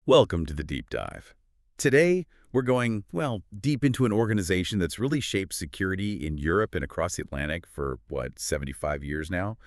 Welcome to the Deep Dive. Today, we're going, well, deep into an organization that's really shaped security in Europe and across the Atlantic for, 75 years now?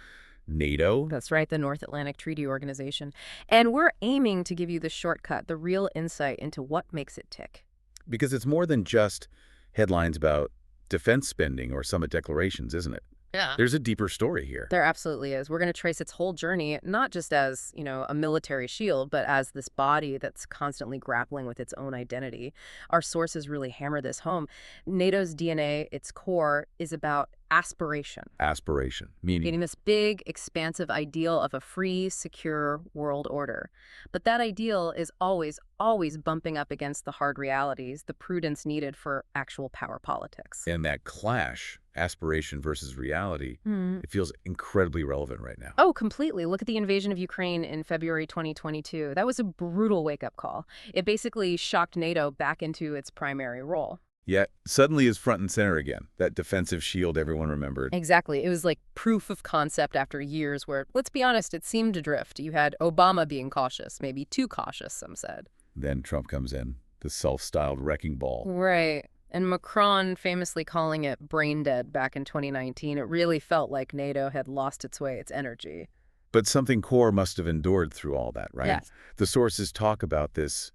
NATO? That's right, the North Atlantic Treaty Organization. And we're aiming to give you the shortcut, the real insight into what makes it tick. Because it's more than just headlines about defense spending or summit declarations, isn't it? Yeah. There's a deeper story here. There absolutely is. We're going to trace its whole journey, not just as, a military shield, but as this body that's constantly grappling with its own identity. Our sources really hammer this home. NATO's DNA, its core, is about aspiration. Aspiration, meaning Getting this big, expansive ideal of a free, secure world order. But that ideal is always, always bumping up against the hard realities, the prudence needed for actual power politics. and that clash, aspiration versus reality, Hmm. it feels incredibly relevant right now. Oh, completely. Look at the invasion of Ukraine in February 2022. That was a brutal wake-up call. It basically shocked NATO back into its primary role. Yet, suddenly is front and center again, that defensive shield everyone remembered. Exactly. It was like proof of concept after years where, let's be honest, it seemed to drift. You had Obama being cautious, maybe too cautious, some said. Then Trump comes in, the self-styled wrecking ball. Right. And Macron famously calling it brain dead back in 2019. It really felt like NATO had lost its way, its energy. But something core must have endured through all that, right? Yes. The sources talk about this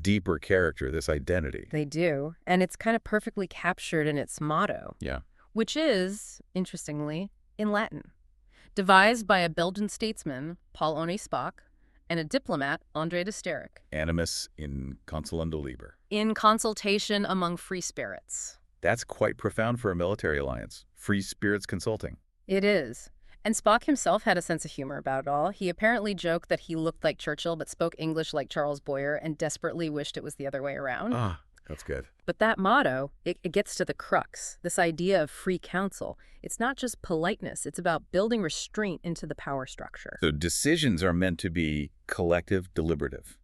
deeper character, this identity. They do. And it's kind of perfectly captured in its motto, Yeah. which is, interestingly, in Latin. Devised by a Belgian statesman, Paul-Honoré Spaak, and a diplomat, André de Sterck, Animus in consulendo liber. in consultation among free spirits. That's quite profound for a military alliance. Free spirits consulting. It is. And Spock himself had a sense of humor about it all. He apparently joked that he looked like Churchill but spoke English like Charles Boyer and desperately wished it was the other way around. Ah, that's good. But that motto, it gets to the crux, this idea of free counsel. It's not just politeness. It's about building restraint into the power structure. So decisions are meant to be collective, deliberative.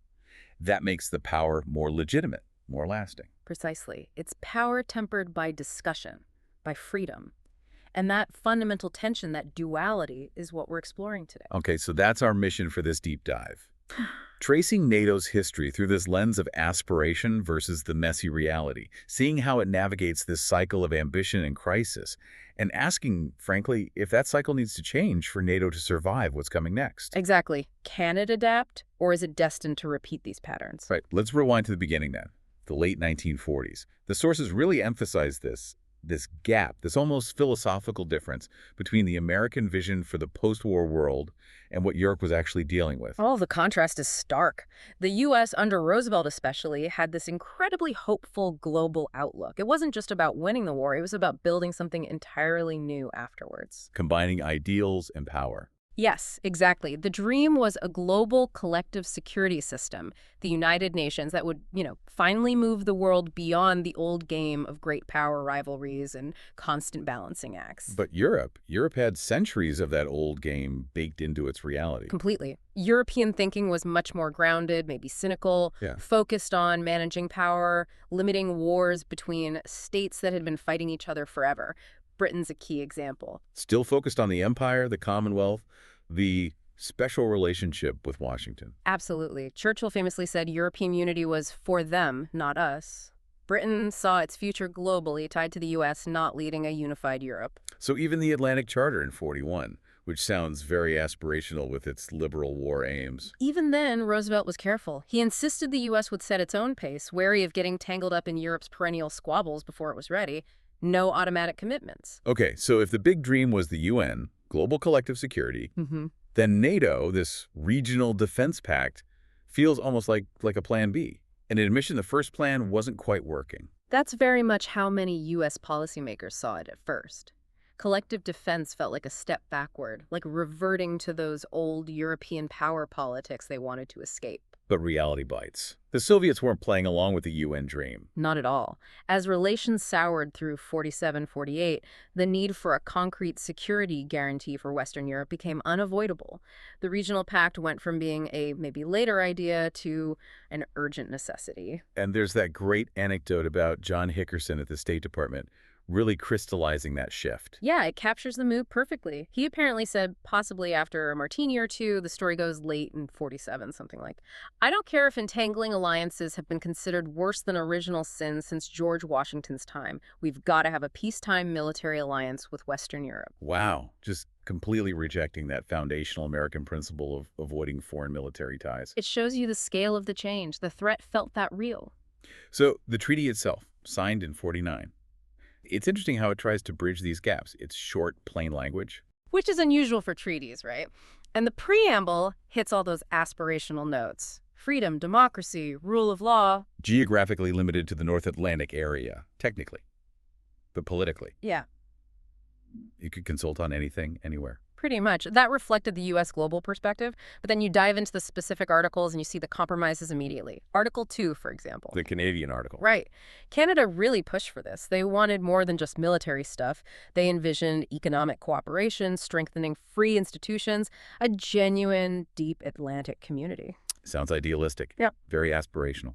That makes the power more legitimate, more lasting. Precisely. It's power tempered by discussion, by freedom. And that fundamental tension, that duality, is what we're exploring today. Okay, so that's our mission for this deep dive. Tracing NATO's history through this lens of aspiration versus the messy reality, seeing how it navigates this cycle of ambition and crisis, and asking, frankly, if that cycle needs to change for NATO to survive what's coming next. Exactly. Can it adapt, or is it destined to repeat these patterns? Right, let's rewind to the beginning then, the late 1940s. The sources really emphasize this gap, this almost philosophical difference between the American vision for the post-war world and what Europe was actually dealing with. Oh, the contrast is stark. The U.S., under Roosevelt especially, had this incredibly hopeful global outlook. It wasn't just about winning the war, it was about building something entirely new afterwards. Combining ideals and power. Yes, exactly. The dream was a global collective security system, the United Nations, that would, finally move the world beyond the old game of great power rivalries and constant balancing acts. But Europe had centuries of that old game baked into its reality. Completely. European thinking was much more grounded, maybe cynical, Yeah. focused on managing power, limiting wars between states that had been fighting each other forever. Britain's a key example. Still focused on the empire, the Commonwealth, the special relationship with Washington. Absolutely. Churchill famously said European unity was for them, not us. Britain saw its future globally tied to the U.S. not leading a unified Europe. So even the Atlantic Charter in 41, which sounds very aspirational with its liberal war aims. Even then, Roosevelt was careful. He insisted the U.S. would set its own pace, wary of getting tangled up in Europe's perennial squabbles before it was ready. No automatic commitments. Okay, so if the big dream was the UN, global collective security, then NATO, this regional defense pact, feels almost like a plan B. An admission the first plan wasn't quite working. That's very much how many U.S. policymakers saw it at first. Collective defense felt like a step backward, like reverting to those old European power politics they wanted to escape. But reality bites. The Soviets weren't playing along with the UN dream. Not at all. As relations soured through 47-48, the need for a concrete security guarantee for Western Europe became unavoidable. The regional pact went from being a maybe later idea to an urgent necessity. And there's that great anecdote about John Hickerson at the State Department, really crystallizing that shift. Yeah, it captures the mood perfectly. He apparently said, possibly after a martini or two, the story goes late in 47, something like. I don't care if entangling alliances have been considered worse than original sins since George Washington's time. We've got to have a peacetime military alliance with Western Europe. Wow, just completely rejecting that foundational American principle of avoiding foreign military ties. It shows you the scale of the change. The threat felt that real. So the treaty itself, signed in 49. It's interesting how it tries to bridge these gaps. It's short, plain language. Which is unusual for treaties, right? And the preamble hits all those aspirational notes. Freedom, democracy, rule of law. Geographically limited to the North Atlantic area, technically. But politically, Yeah, you could consult on anything, anywhere. pretty much. That reflected the U.S. global perspective, but then you dive into the specific articles and you see the compromises immediately. Article 2, for example. The Canadian article. Right. Canada really pushed for this. They wanted more than just military stuff. They envisioned economic cooperation, strengthening free institutions, a genuine, deep Atlantic community. Sounds idealistic. Yeah. Very aspirational.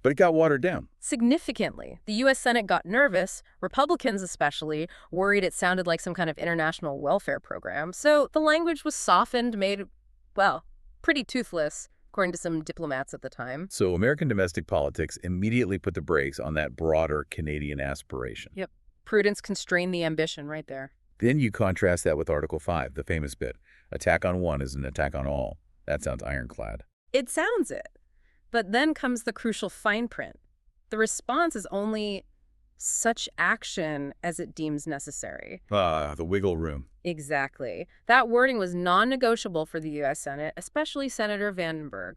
But it got watered down. Significantly. The U.S. Senate got nervous, Republicans especially, worried it sounded like some kind of international welfare program. So the language was softened, made, well, pretty toothless, according to some diplomats at the time. So American domestic politics immediately put the brakes on that broader Canadian aspiration. Yep. Prudence constrained the ambition right there. Then you contrast that with Article 5, the famous bit. Attack on one is an attack on all. That sounds ironclad. It sounds it. But then comes the crucial fine print. The response is only such action as it deems necessary. The wiggle room. Exactly. That wording was non-negotiable for the U.S. Senate, especially Senator Vandenberg.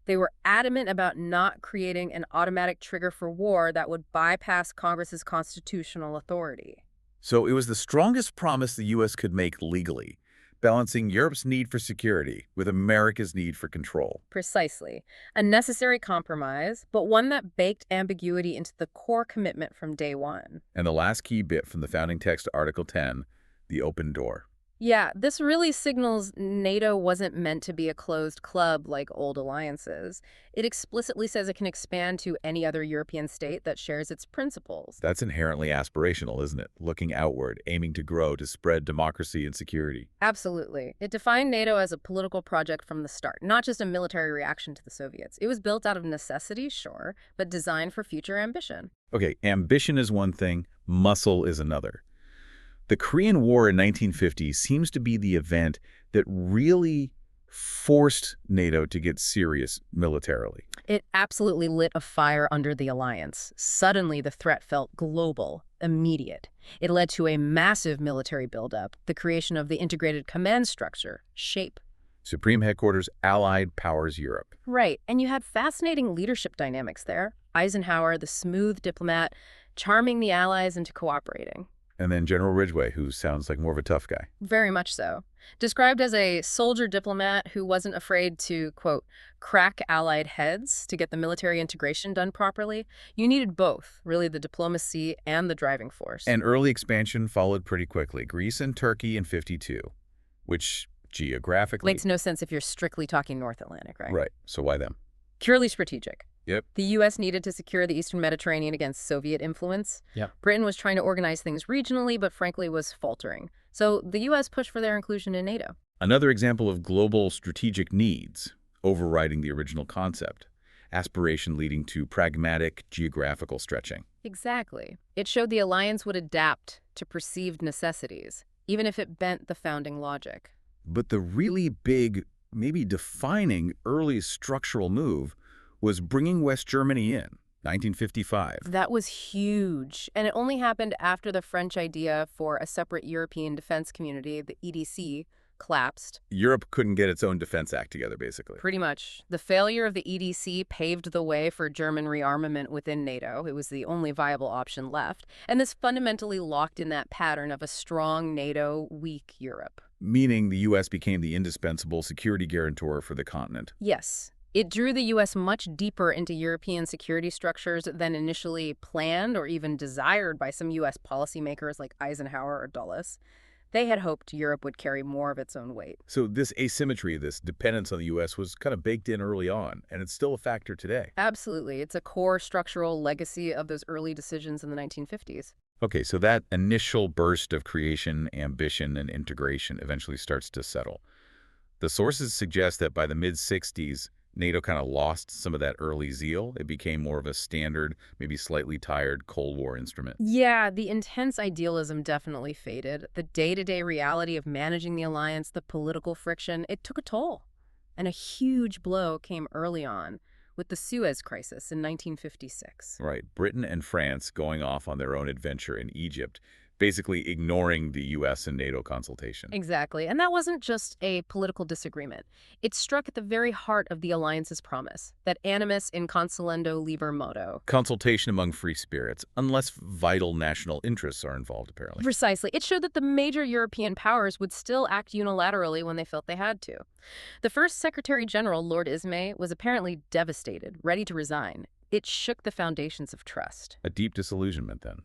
They were adamant about not creating an automatic trigger for war that would bypass Congress's constitutional authority. So it was the strongest promise the U.S. could make legally, balancing Europe's need for security with America's need for control. Precisely. A necessary compromise, but one that baked ambiguity into the core commitment from day one. And the last key bit from the founding text, Article 10, the open door. Yeah, this really signals NATO wasn't meant to be a closed club like old alliances. It explicitly says it can expand to any other European state that shares its principles. That's inherently aspirational, isn't it? Looking outward, aiming to grow, to spread democracy and security. Absolutely. It defined NATO as a political project from the start, not just a military reaction to the Soviets. It was built out of necessity, sure, but designed for future ambition. Okay, ambition is one thing, muscle is another. The Korean War in 1950 seems to be the event that really forced NATO to get serious militarily. It absolutely lit a fire under the alliance. Suddenly, the threat felt global, immediate. It led to a massive military buildup, the creation of the integrated command structure, SHAPE. Supreme Headquarters, Allied Powers Europe. Right, and you had fascinating leadership dynamics there. Eisenhower, the smooth diplomat, charming the allies into cooperating. And then General Ridgway, who sounds like more of a tough guy. Very much so. Described as a soldier diplomat who wasn't afraid to, quote, crack Allied heads to get the military integration done properly, you needed both, really the diplomacy and the driving force. And early expansion followed pretty quickly. Greece and Turkey in 52, which geographically... Makes no sense if you're strictly talking North Atlantic, right? Right. So why them? Purely strategic. Yep. The U.S. needed to secure the Eastern Mediterranean against Soviet influence. Yep. Britain was trying to organize things regionally, but frankly was faltering. So the U.S. pushed for their inclusion in NATO. Another example of global strategic needs, overriding the original concept. Aspiration leading to pragmatic geographical stretching. Exactly. It showed the alliance would adapt to perceived necessities, even if it bent the founding logic. But the really big, maybe defining early structural move was bringing West Germany in, 1955. That was huge. And it only happened after the French idea for a separate European defense community, the EDC, collapsed. Europe couldn't get its own defense act together, basically. Pretty much. The failure of the EDC paved the way for German rearmament within NATO. It was the only viable option left. And this fundamentally locked in that pattern of a strong NATO, weak Europe. Meaning the U.S. became the indispensable security guarantor for the continent. Yes. It drew the U.S. much deeper into European security structures than initially planned or even desired by some U.S. policymakers like Eisenhower or Dulles. They had hoped Europe would carry more of its own weight. So this asymmetry, this dependence on the U.S. was kind of baked in early on, and it's still a factor today. Absolutely. It's a core structural legacy of those early decisions in the 1950s. Okay, so that initial burst of creation, ambition, and integration eventually starts to settle. The sources suggest that by the mid-60s, NATO kind of lost some of that early zeal. It became more of a standard, maybe slightly tired Cold War instrument. Yeah, the intense idealism definitely faded. The day-to-day reality of managing the alliance, the political friction, it took a toll. And a huge blow came early on with the Suez Crisis in 1956. Right, Britain and France going off on their own adventure in Egypt, basically ignoring the U.S. and NATO consultation. Exactly. And that wasn't just a political disagreement. It struck at the very heart of the alliance's promise, that animus in consolendo liber modo. Consultation among free spirits, unless vital national interests are involved, apparently. Precisely. It showed that the major European powers would still act unilaterally when they felt they had to. The first Secretary General, Lord Ismay, was apparently devastated, ready to resign. It shook the foundations of trust. A deep disillusionment, then.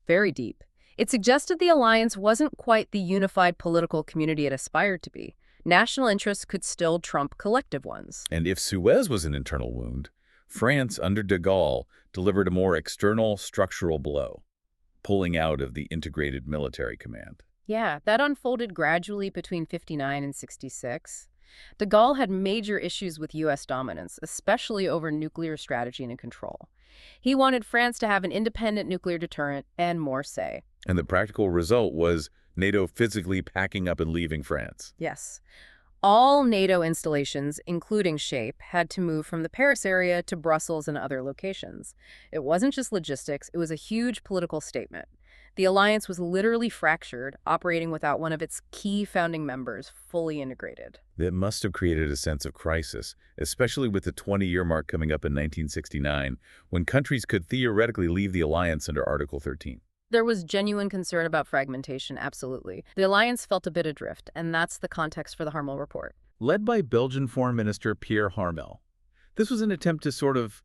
Very deep. It suggested the alliance wasn't quite the unified political community it aspired to be. National interests could still trump collective ones. And if Suez was an internal wound, France, under de Gaulle, delivered a more external structural blow, pulling out of the integrated military command. Yeah, that unfolded gradually between 59 and 66. De Gaulle had major issues with U.S. dominance, especially over nuclear strategy and control. He wanted France to have an independent nuclear deterrent and more say. And the practical result was NATO physically packing up and leaving France. Yes. All NATO installations, including SHAPE, had to move from the Paris area to Brussels and other locations. It wasn't just logistics, it was a huge political statement. The alliance was literally fractured, operating without one of its key founding members fully integrated. That must have created a sense of crisis, especially with the 20-year mark coming up in 1969, when countries could theoretically leave the alliance under Article 13. There was genuine concern about fragmentation, absolutely. The alliance felt a bit adrift, and that's the context for the Harmel Report. Led by Belgian Foreign Minister Pierre Harmel, this was an attempt to sort of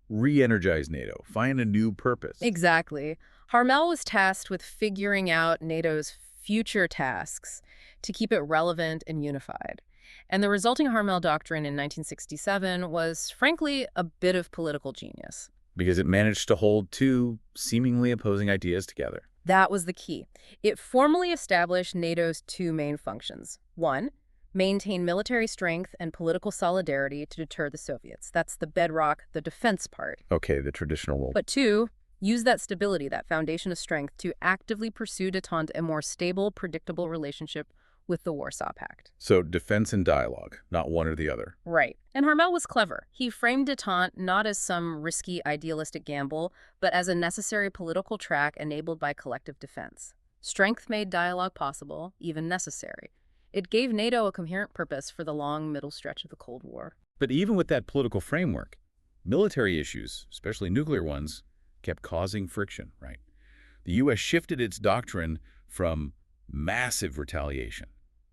re-energize NATO, find a new purpose. Exactly. Harmel was tasked with figuring out NATO's future tasks to keep it relevant and unified. And the resulting Harmel Doctrine in 1967 was, frankly, a bit of political genius. Because it managed to hold two seemingly opposing ideas together. That was the key. It formally established NATO's two main functions. One, maintain military strength and political solidarity to deter the Soviets. That's the bedrock, the defense part. Okay, the traditional role. But two, use that stability, that foundation of strength, to actively pursue détente, a more stable, predictable relationship with the Warsaw Pact. So defense and dialogue, not one or the other. Right. And Harmel was clever. He framed détente not as some risky, idealistic gamble, but as a necessary political track enabled by collective defense. Strength made dialogue possible, even necessary. It gave NATO a coherent purpose for the long middle stretch of the Cold War. But even with that political framework, military issues, especially nuclear ones, kept causing friction, right? The U.S. shifted its doctrine from massive retaliation,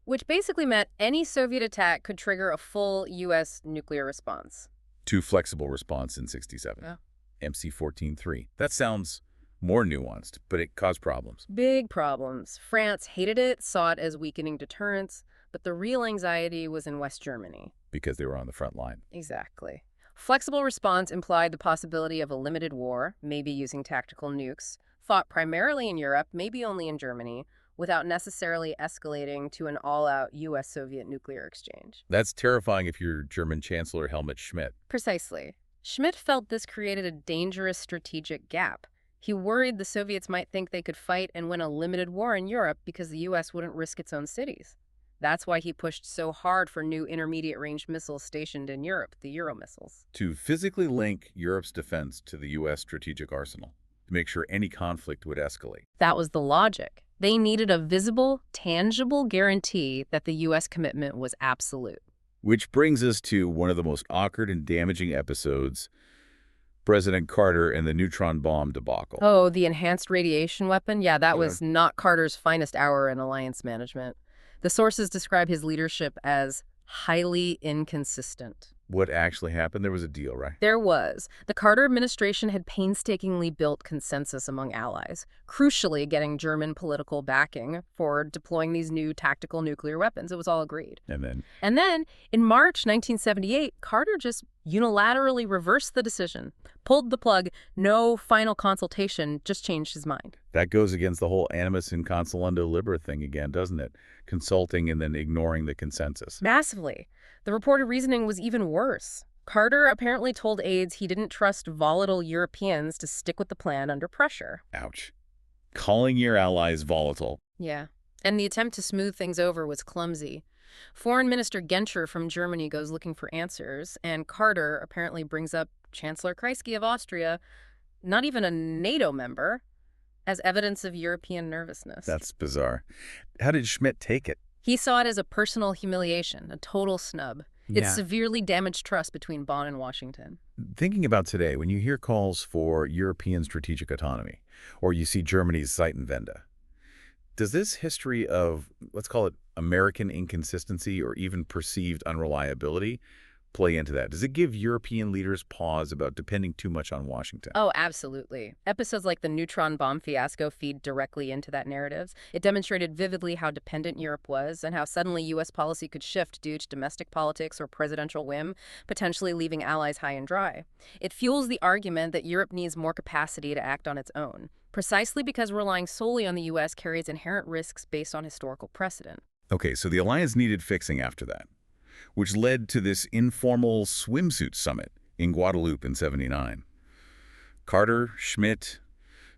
which basically meant any Soviet attack could trigger a full U.S. nuclear response. to flexible response in 67. Yeah. MC 14.3. That sounds more nuanced, but it caused problems. Big problems. France hated it, saw it as weakening deterrence, but the real anxiety was in West Germany. Because they were on the front line. Exactly. Flexible response implied the possibility of a limited war, maybe using tactical nukes, fought primarily in Europe, maybe only in Germany, without necessarily escalating to an all-out U.S.-Soviet nuclear exchange. That's terrifying if you're German Chancellor Helmut Schmidt. Precisely. Schmidt felt this created a dangerous strategic gap. He worried the Soviets might think they could fight and win a limited war in Europe because the U.S. wouldn't risk its own cities. That's why he pushed so hard for new intermediate-range missiles stationed in Europe, the Euro missiles. To physically link Europe's defense to the U.S. strategic arsenal, to make sure any conflict would escalate. That was the logic. They needed a visible, tangible guarantee that the U.S. commitment was absolute. Which brings us to one of the most awkward and damaging episodes, President Carter and the neutron bomb debacle. Oh, the enhanced radiation weapon? Yeah, that was not Carter's finest hour in alliance management. The sources describe his leadership as highly inconsistent. What actually happened? There was a deal, right? There was. The Carter administration had painstakingly built consensus among allies, crucially getting German political backing for deploying these new tactical nuclear weapons. It was all agreed. And then, And then, in March 1978, Carter just unilaterally reversed the decision, pulled the plug, no final consultation, just changed his mind. that goes against the whole animus in consulendo liber thing again, doesn't it? Consulting and then ignoring the consensus. Massively. The reported reasoning was even worse. Carter apparently told aides he didn't trust volatile Europeans to stick with the plan under pressure. Ouch. Calling your allies volatile. Yeah. And the attempt to smooth things over was clumsy. Foreign Minister Genscher from Germany goes looking for answers, and Carter apparently brings up Chancellor Kreisky of Austria, not even a NATO member, as evidence of European nervousness. That's bizarre. How did Schmidt take it? He saw it as a personal humiliation, a total snub. It severely damaged trust between Bonn and Washington. Thinking about today, when you hear calls for European strategic autonomy, or you see Germany's Zeitenwende, does this history of, let's call it American inconsistency or even perceived unreliability, play into that? Does it give European leaders pause about depending too much on Washington? Oh, absolutely. Episodes like the neutron bomb fiasco feed directly into that narrative. It demonstrated vividly how dependent Europe was and how suddenly U.S. policy could shift due to domestic politics or presidential whim, potentially leaving allies high and dry. It fuels the argument that Europe needs more capacity to act on its own, precisely because relying solely on the U.S. carries inherent risks based on historical precedent. Okay, so the alliance needed fixing after that, which led to this informal swimsuit summit in Guadeloupe in '79. Carter, Schmidt,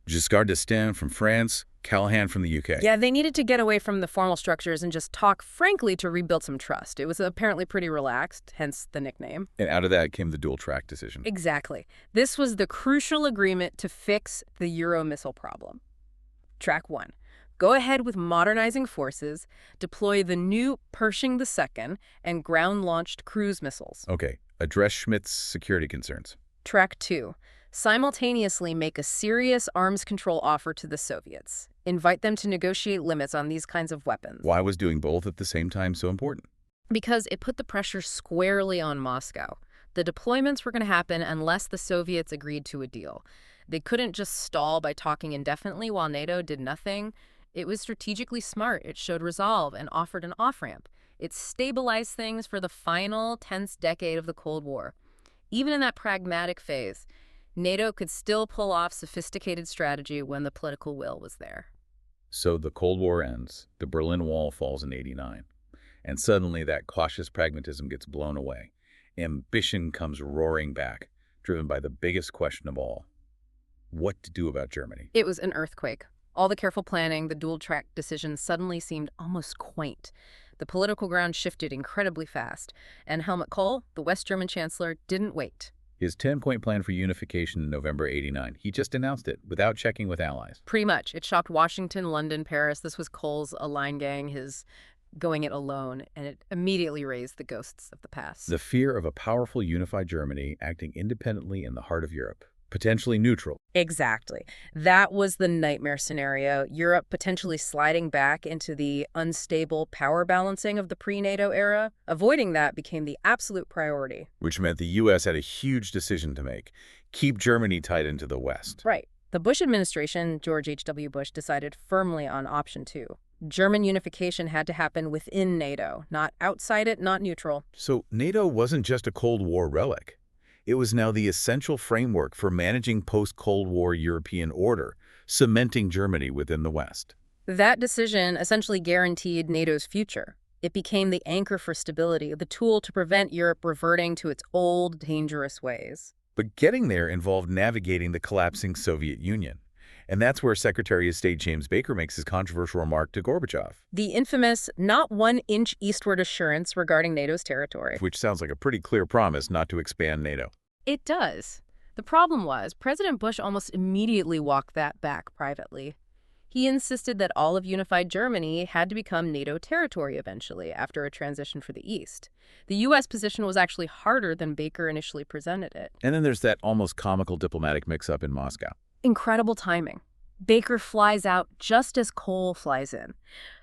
Giscard d'Estaing from France, Callahan from the UK. Yeah, they needed to get away from the formal structures and just talk frankly to rebuild some trust. It was apparently pretty relaxed, hence the nickname. And out of that came the dual-track decision. Exactly. This was the crucial agreement to fix the Euro missile problem. Track 1. Go ahead with modernizing forces, deploy the new Pershing II and ground-launched cruise missiles. Okay, address Schmidt's security concerns. Track 2. Simultaneously make a serious arms control offer to the Soviets. Invite them to negotiate limits on these kinds of weapons. Why was doing both at the same time so important? Because it put the pressure squarely on Moscow. The deployments were going to happen unless the Soviets agreed to a deal. They couldn't just stall by talking indefinitely while NATO did nothing. It was strategically smart. It showed resolve and offered an off-ramp. It stabilized things for the final tense decade of the Cold War. Even in that pragmatic phase, NATO could still pull off sophisticated strategy when the political will was there. So the Cold War ends, the Berlin Wall falls in '89, and suddenly that cautious pragmatism gets blown away. Ambition comes roaring back, driven by the biggest question of all: what to do about Germany? It was an earthquake. All the careful planning, the dual-track decisions suddenly seemed almost quaint. The political ground shifted incredibly fast, and Helmut Kohl, the West German chancellor, didn't wait. His 10-point plan for unification in November '89, he just announced it without checking with allies. Pretty much. It shocked Washington, London, Paris. This was Kohl's Alleingang, his going it alone, and it immediately raised the ghosts of the past. The fear of a powerful unified Germany acting independently in the heart of Europe, potentially neutral. Exactly. That was the nightmare scenario. Europe potentially sliding back into the unstable power balancing of the pre-NATO era. Avoiding that became the absolute priority. Which meant the U.S. had a huge decision to make: keep Germany tied into the West. Right. The Bush administration, George H.W. Bush, decided firmly on option 2. German unification had to happen within NATO, not outside it, not neutral. So NATO wasn't just a Cold War relic. It was now the essential framework for managing post-Cold War European order, cementing Germany within the West. That decision essentially guaranteed NATO's future. It became the anchor for stability, the tool to prevent Europe reverting to its old, dangerous ways. But getting there involved navigating the collapsing Soviet Union. And that's where Secretary of State James Baker makes his controversial remark to Gorbachev. The infamous not 1 inch eastward assurance regarding NATO's territory. Which sounds like a pretty clear promise not to expand NATO. It does. The problem was, President Bush almost immediately walked that back privately. He insisted that all of unified Germany had to become NATO territory eventually, after a transition for the East. The U.S. position was actually harder than Baker initially presented it. And then there's that almost comical diplomatic mix-up in Moscow. Incredible timing. Baker flies out just as Cole flies in.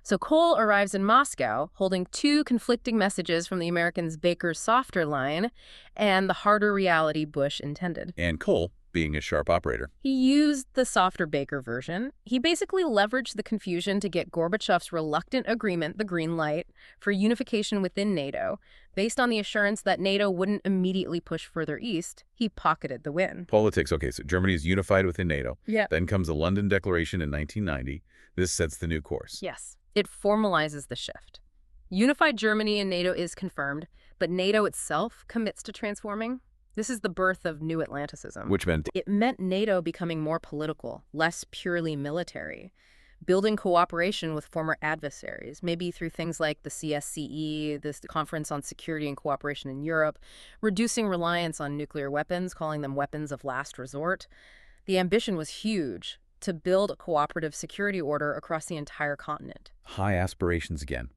So Cole arrives in Moscow holding two conflicting messages from the Americans' Baker's softer line and the harder reality Bush intended. And Cole, being a sharp operator. He used the softer Baker version. He basically leveraged the confusion to get Gorbachev's reluctant agreement, the green light, for unification within NATO. Based on the assurance that NATO wouldn't immediately push further east, he pocketed the win. Politics, okay, so Germany is unified within NATO. Yeah. Then comes the London Declaration in 1990. This sets the new course. Yes. It formalizes the shift. Unified Germany in NATO is confirmed, but NATO itself commits to transforming. This is the birth of New Atlanticism. Which meant It meant NATO becoming more political, less purely military, building cooperation with former adversaries, maybe through things like the CSCE, this Conference on Security and Cooperation in Europe, reducing reliance on nuclear weapons, calling them weapons of last resort. The ambition was huge, to build a cooperative security order across the entire continent. high aspirations again.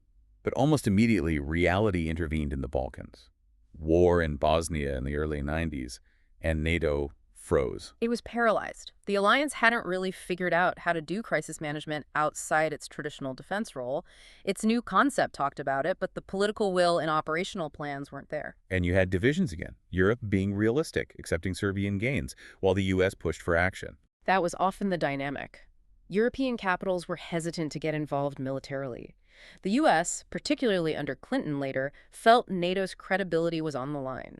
But almost immediately, reality intervened in the Balkans. War in Bosnia in the early 90s, and NATO froze. It was paralyzed. The alliance hadn't really figured out how to do crisis management outside its traditional defense role. Its new concept talked about it, but the political will and operational plans weren't there. And you had divisions again, Europe being realistic, accepting Serbian gains, while the U.S. pushed for action. That was often the dynamic. European capitals were hesitant to get involved militarily. The U.S., particularly under Clinton later, felt NATO's credibility was on the line.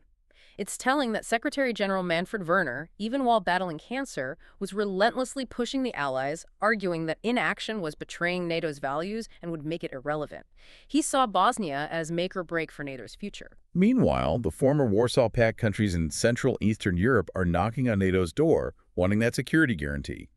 It's telling that Secretary General Manfred Wörner, even while battling cancer, was relentlessly pushing the Allies, arguing that inaction was betraying NATO's values and would make it irrelevant. He saw Bosnia as make or break for NATO's future. Meanwhile, the former Warsaw Pact countries in Central Eastern Europe are knocking on NATO's door, wanting that security guarantee.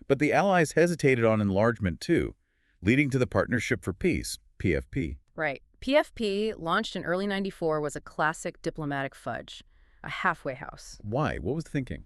But the Allies hesitated on enlargement too, leading to the Partnership for Peace, PFP. Right. PFP, launched in early '94, was a classic diplomatic fudge, a halfway house. Why? What was the thinking?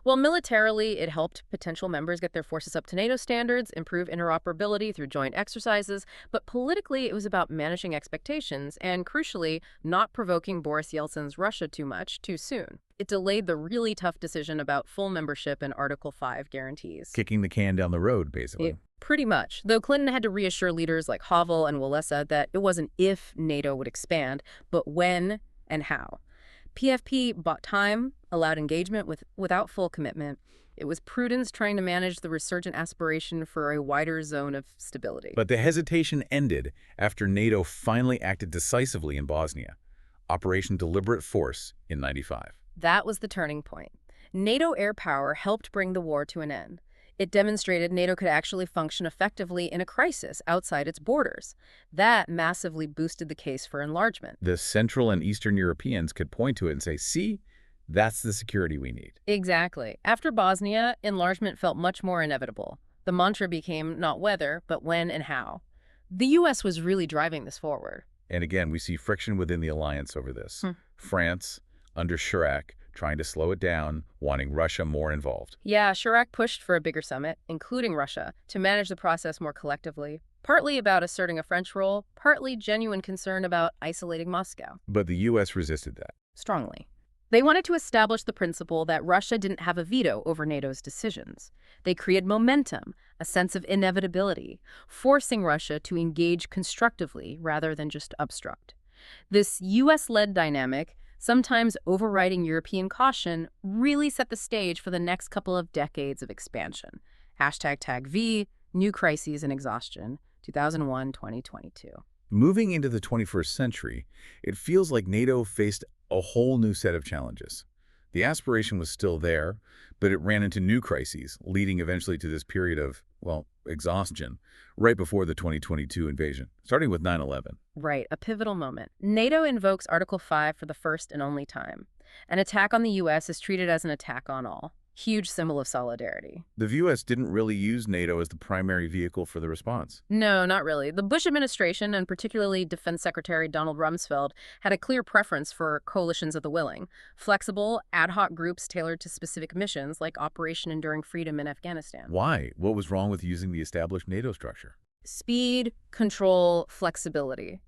Well, militarily, it helped potential members get their forces up to NATO standards, improve interoperability through joint exercises, but politically, it was about managing expectations and, crucially, not provoking Boris Yeltsin's Russia too much too soon. It delayed the really tough decision about full membership and Article 5 guarantees. Kicking the can down the road, basically. Pretty much, though Clinton had to reassure leaders like Havel and Walesa that it wasn't if NATO would expand, but when and how. PFP bought time, allowed engagement without full commitment. It was prudence trying to manage the resurgent aspiration for a wider zone of stability. But the hesitation ended after NATO finally acted decisively in Bosnia, Operation Deliberate Force in '95. That was the turning point. NATO air power helped bring the war to an end. It demonstrated NATO could actually function effectively in a crisis outside its borders. That massively boosted the case for enlargement. The Central and Eastern Europeans could point to it and say, see, that's the security we need. Exactly. After Bosnia, enlargement felt much more inevitable. The mantra became not whether, but when and how. The U.S. was really driving this forward. And again, we see friction within the alliance over this. France, under Chirac, trying to slow it down, wanting Russia more involved. Yeah, Chirac pushed for a bigger summit, including Russia, to manage the process more collectively. Partly about asserting a French role, partly genuine concern about isolating Moscow. But the U.S. resisted that. Strongly. They wanted to establish the principle that Russia didn't have a veto over NATO's decisions. They created momentum, a sense of inevitability, forcing Russia to engage constructively rather than just obstruct. This U.S.-led dynamic, sometimes overriding European caution, really set the stage for the next couple of decades of expansion. #TAG-V, New Crises and Exhaustion, 2001-2022. Moving into the 21st century, it feels like NATO faced a whole new set of challenges. The aspiration was still there, but it ran into new crises, leading eventually to this period of, well, exhaustion, right before the 2022 invasion, starting with 9/11. Right, a pivotal moment. NATO invokes Article 5 for the first and only time. An attack on the U.S. is treated as an attack on all. Huge symbol of solidarity. The U.S. didn't really use NATO as the primary vehicle for the response. No, not really. The Bush administration, and particularly Defense Secretary Donald Rumsfeld, had a clear preference for coalitions of the willing. Flexible, ad hoc groups tailored to specific missions, like Operation Enduring Freedom in Afghanistan. Why? What was wrong with using the established NATO structure? Speed, control, flexibility.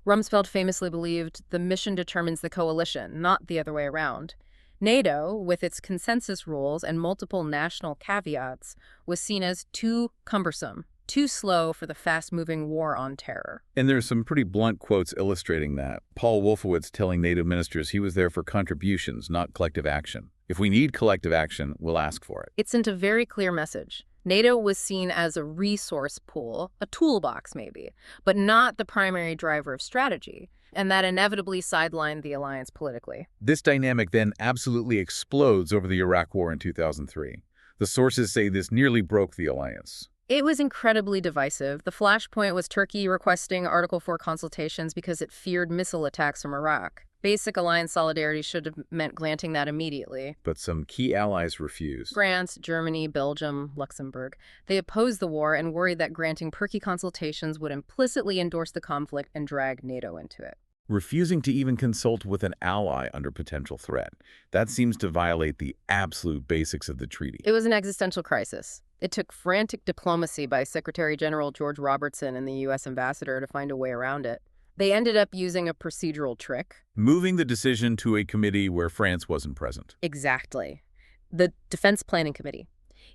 Rumsfeld famously believed the mission determines the coalition, not the other way around. NATO, with its consensus rules and multiple national caveats, was seen as too cumbersome, too slow for the fast-moving war on terror. And there's some pretty blunt quotes illustrating that. Paul Wolfowitz telling NATO ministers he was there for contributions, not collective action. If we need collective action, we'll ask for it. It sent a very clear message. NATO was seen as a resource pool, a toolbox maybe, but not the primary driver of strategy, and that inevitably sidelined the alliance politically. This dynamic then absolutely explodes over the Iraq War in 2003. The sources say this nearly broke the alliance. It was incredibly divisive. The flashpoint was Turkey requesting Article 4 consultations because it feared missile attacks from Iraq. Basic alliance solidarity should have meant granting that immediately. But some key allies refused. France, Germany, Belgium, Luxembourg. They opposed the war and worried that granting Turkey consultations would implicitly endorse the conflict and drag NATO into it. Refusing to even consult with an ally under potential threat. That seems to violate the absolute basics of the treaty. It was an existential crisis. It took frantic diplomacy by Secretary General George Robertson and the U.S. ambassador to find a way around it. They ended up using a procedural trick. Moving the decision to a committee where France wasn't present. Exactly. The Defense Planning Committee.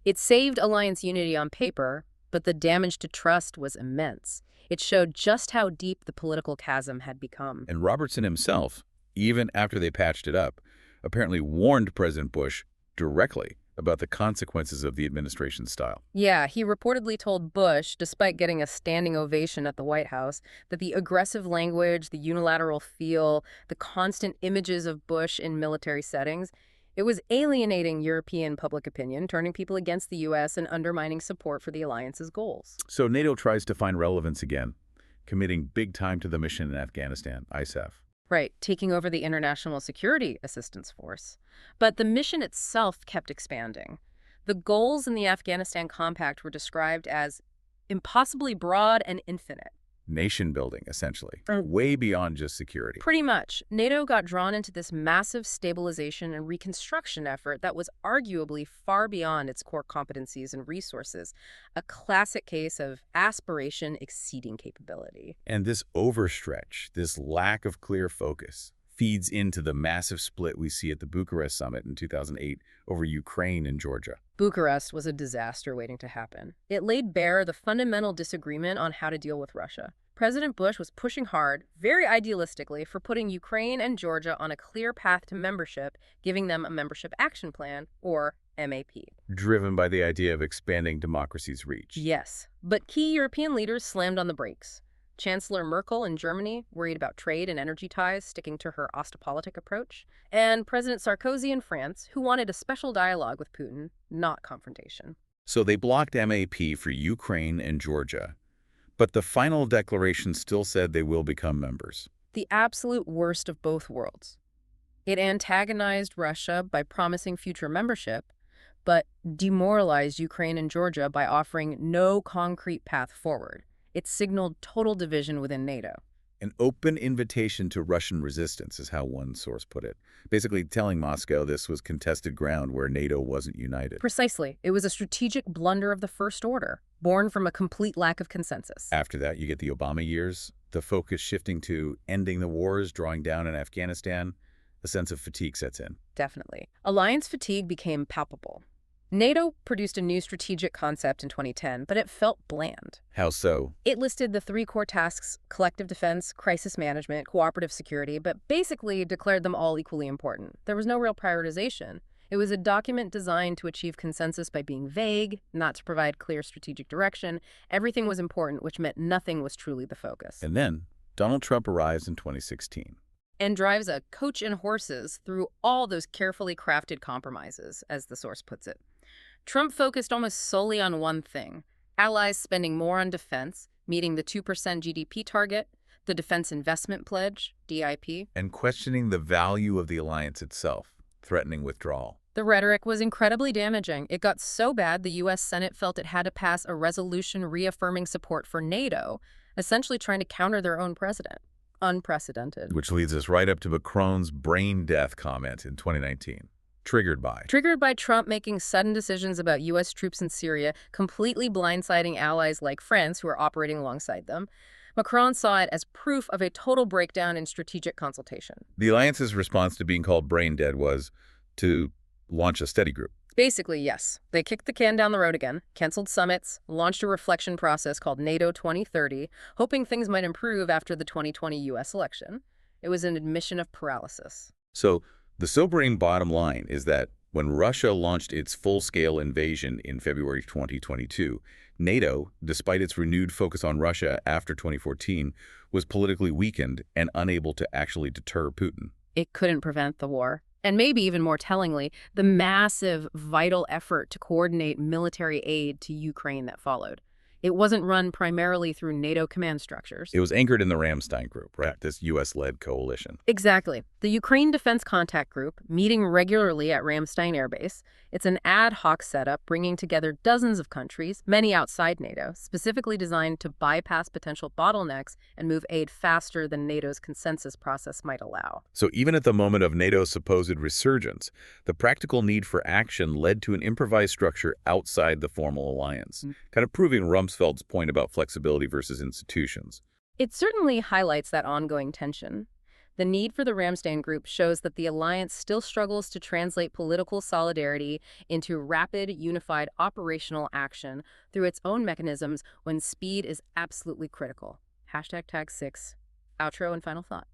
It saved alliance unity on paper, but the damage to trust was immense. It showed just how deep the political chasm had become. And Robertson himself, even after they patched it up, apparently warned President Bush directly about the consequences of the administration's style. Yeah, he reportedly told Bush, despite getting a standing ovation at the White House, that the aggressive language, the unilateral feel, the constant images of Bush in military settings, it was alienating European public opinion, turning people against the U.S. and undermining support for the alliance's goals. So NATO tries to find relevance again, committing big time to the mission in Afghanistan, ISAF. Right, taking over the International Security Assistance Force. But the mission itself kept expanding. The goals in the Afghanistan Compact were described as impossibly broad and infinite. Nation building, essentially, way beyond just security. Pretty much. NATO got drawn into this massive stabilization and reconstruction effort that was arguably far beyond its core competencies and resources, a classic case of aspiration exceeding capability. And this overstretch, this lack of clear focus, feeds into the massive split we see at the Bucharest summit in 2008 over Ukraine and Georgia. Bucharest was a disaster waiting to happen. It laid bare the fundamental disagreement on how to deal with Russia. President Bush was pushing hard, very idealistically, for putting Ukraine and Georgia on a clear path to membership, giving them a Membership Action Plan, or MAP. Driven by the idea of expanding democracy's reach. Yes, but key European leaders slammed on the brakes. Chancellor Merkel in Germany, worried about trade and energy ties, sticking to her Ostpolitik approach, and President Sarkozy in France, who wanted a special dialogue with Putin, not confrontation. So they blocked MAP for Ukraine and Georgia, but the final declaration still said they will become members. The absolute worst of both worlds. It antagonized Russia by promising future membership, but demoralized Ukraine and Georgia by offering no concrete path forward. It signaled total division within NATO. An open invitation to Russian resistance is how one source put it, basically telling Moscow this was contested ground where NATO wasn't united. Precisely. It was a strategic blunder of the first order, born from a complete lack of consensus. After that, you get the Obama years, the focus shifting to ending the wars, drawing down in Afghanistan. A sense of fatigue sets in. Definitely. Alliance fatigue became palpable. NATO produced a new strategic concept in 2010, but it felt bland. How so? It listed the 3 core tasks: collective defense, crisis management, cooperative security, but basically declared them all equally important. There was no real prioritization. It was a document designed to achieve consensus by being vague, not to provide clear strategic direction. Everything was important, which meant nothing was truly the focus. And then Donald Trump arrives in 2016. And drives a coach and horses through all those carefully crafted compromises, as the source puts it. Trump focused almost solely on one thing: allies spending more on defense, meeting the 2% GDP target, the Defense Investment Pledge, DIP. And questioning the value of the alliance itself, threatening withdrawal. The rhetoric was incredibly damaging. It got so bad the U.S. Senate felt it had to pass a resolution reaffirming support for NATO, essentially trying to counter their own president. Unprecedented. Which leads us right up to Macron's brain death comment in 2019. Triggered by Trump making sudden decisions about U.S. troops in Syria, completely blindsiding allies like France who are operating alongside them. Macron saw it as proof of a total breakdown in strategic consultation. The alliance's response to being called brain dead was to launch a study group. Basically, yes. They kicked the can down the road again, canceled summits, launched a reflection process called NATO 2030, hoping things might improve after the 2020 U.S. election. It was an admission of paralysis. So the sobering bottom line is that when Russia launched its full-scale invasion in February 2022, NATO, despite its renewed focus on Russia after 2014, was politically weakened and unable to actually deter Putin. It couldn't prevent the war. And maybe even more tellingly, the massive, vital effort to coordinate military aid to Ukraine that followed. It wasn't run primarily through NATO command structures. It was anchored in the Ramstein Group, right? This U.S.-led coalition. Exactly. The Ukraine Defense Contact Group, meeting regularly at Ramstein Air Base, it's an ad hoc setup bringing together dozens of countries, many outside NATO, specifically designed to bypass potential bottlenecks and move aid faster than NATO's consensus process might allow. So even at the moment of NATO's supposed resurgence, the practical need for action led to an improvised structure outside the formal alliance, kind of proving Rumsfeld's point about flexibility versus institutions. It certainly highlights that ongoing tension. The need for the Ramstein Group shows that the alliance still struggles to translate political solidarity into rapid, unified operational action through its own mechanisms when speed is absolutely critical. #tag6. Outro and final thought.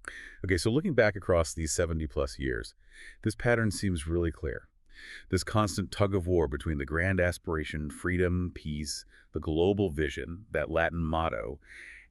Okay, so looking back across these 70-plus years, this pattern seems really clear. This constant tug-of-war between the grand aspiration, freedom, peace, the global vision, that Latin motto,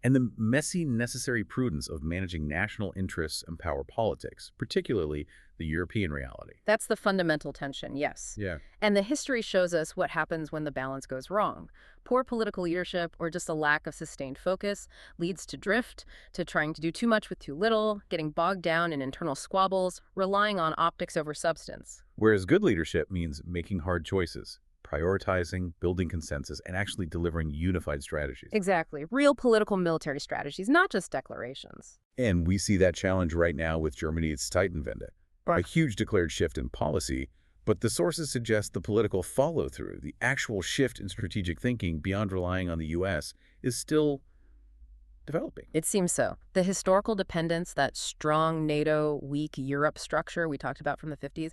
and the messy, necessary prudence of managing national interests and power politics, particularly the European reality. That's the fundamental tension, yes. Yeah. And the history shows us what happens when the balance goes wrong. Poor political leadership or just a lack of sustained focus leads to drift, to trying to do too much with too little, getting bogged down in internal squabbles, relying on optics over substance. Whereas good leadership means making hard choices, prioritizing, building consensus, and actually delivering unified strategies. Exactly. Real political military strategies, not just declarations. And we see that challenge right now with Germany's Zeitenwende. A huge declared shift in policy, but the sources suggest the political follow-through, the actual shift in strategic thinking beyond relying on the U.S., is still developing. It seems so. The historical dependence, that strong NATO, weak Europe structure we talked about from the 50s,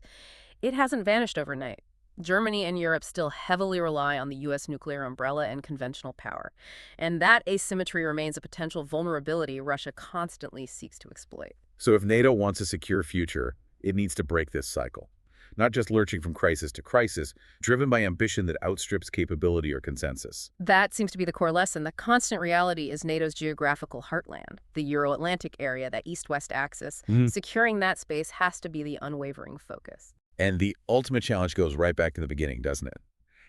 it hasn't vanished overnight. Germany and Europe still heavily rely on the U.S. nuclear umbrella and conventional power. And that asymmetry remains a potential vulnerability Russia constantly seeks to exploit. So if NATO wants a secure future, it needs to break this cycle. Not just lurching from crisis to crisis, driven by ambition that outstrips capability or consensus. That seems to be the core lesson. The constant reality is NATO's geographical heartland, the Euro-Atlantic area, that east-west axis. Securing that space has to be the unwavering focus. And the ultimate challenge goes right back to the beginning, doesn't it?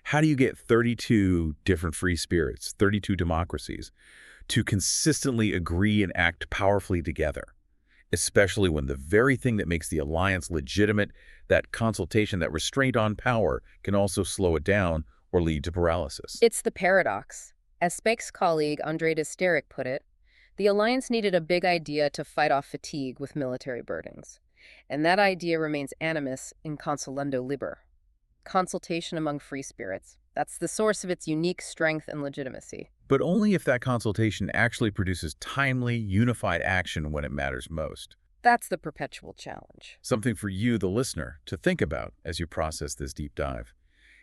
How do you get 32 different free spirits, 32 democracies, to consistently agree and act powerfully together? Especially when the very thing that makes the alliance legitimate, that consultation, that restraint on power, can also slow it down or lead to paralysis. It's the paradox. As Speke's colleague Andrei Desterik put it, the alliance needed a big idea to fight off fatigue with military burdens. And that idea remains animus in consulendo liber. Consultation among free spirits. That's the source of its unique strength and legitimacy. But only if that consultation actually produces timely, unified action when it matters most. That's the perpetual challenge. Something for you, the listener, to think about as you process this deep dive.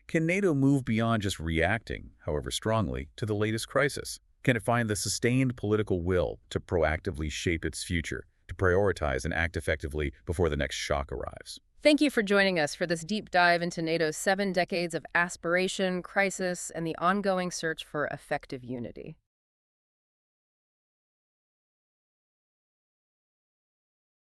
Can NATO move beyond just reacting, however strongly, to the latest crisis? Can it find the sustained political will to proactively shape its future, to prioritize and act effectively before the next shock arrives? Thank you for joining us for this deep dive into NATO's 7 decades of aspiration, crisis, and the ongoing search for effective unity.